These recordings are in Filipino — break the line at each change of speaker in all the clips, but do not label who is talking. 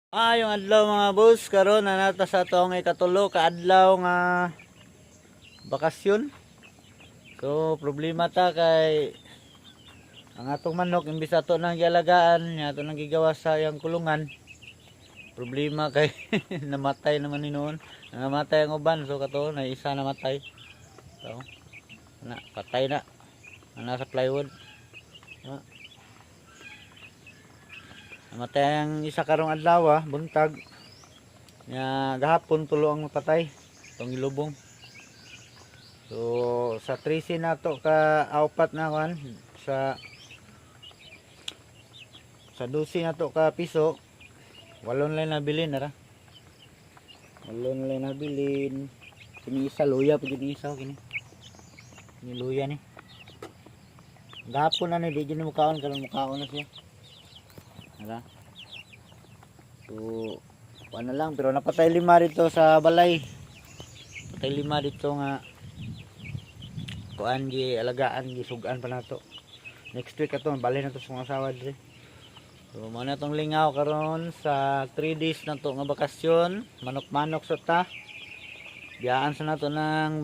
Yung adlaw mga boss, karon na nata sa atong ikatulo ka adlaw nga bakasyon. So problema ta kay ang atong manok imbis ato nang gialagaan, ato nang gigawa sa iyang kulungan. Problema kay namatay naman ni noon. Namatay ang uban, so kato na isa namatay. So na patay na. Nasa plywood. Namatay ang isa karong adlaw, buntag. Nya gahapon tulo ang patay tong ilubong. So sa 13 nato ka aupat na kan sa 12 nato ka piso, walon lang nabilin ara. Walon lang nabilin. Kini isa luya pud ni isa kini. Ni luya ni. Gahapon na ni di gini mukaon karon mukaon na siya. Ara. So ano lang, pero napatay 5 dito sa balay. Patay 5 dito nga kuan gi alagaan gi sugan pa nato. Next week ato balay na to sa mga asawa dire. So mo na tong lingaw karon sa 3 days na to nga bakasyon, manok-manok sa ta. Biyaan sa nato ng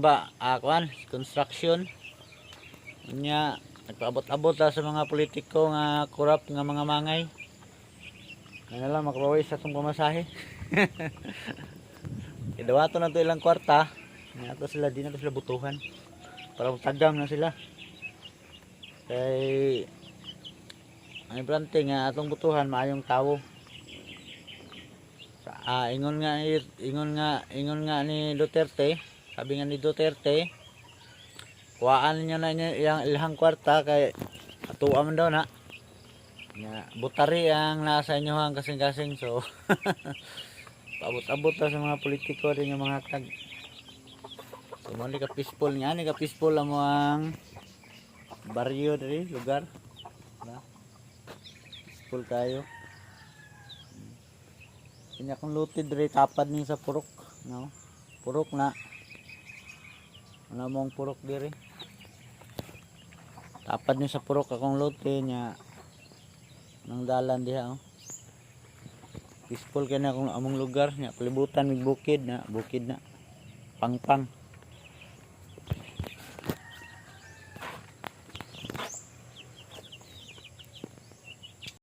kuan construction. Nya nagpaabot-abot ta sa mga politiko nga corrupt nga mga mangay. Ano lang makabaway sa itong pamasahe. Idawato na ito ilang kwarta. Nato sila, di na ito sila butuhan. Para tagam na sila. Kay ang importante nga atong butuhan maayong tao. Ingon nga ni Duterte, sabi nga ni Duterte, kuhaan niya na niya ilang kwarta kay atuwa man daw na. Butari ang nasa inyo ang kasing-kasing, so paabot-abot sa mga politiko din yung mga tag. So mo ni ka peaceful nga, ni ka peaceful ang mga baryo diri, lugar. Peaceful tayo. Kanya kung lutid diri tapad ni sa purok, no? Purok na. Ano mong purok diri? Tapad ni sa purok akong lutid nya nang dalan diha, peaceful kay na akong among lugar nya, palibutan mig bukid na pangpang.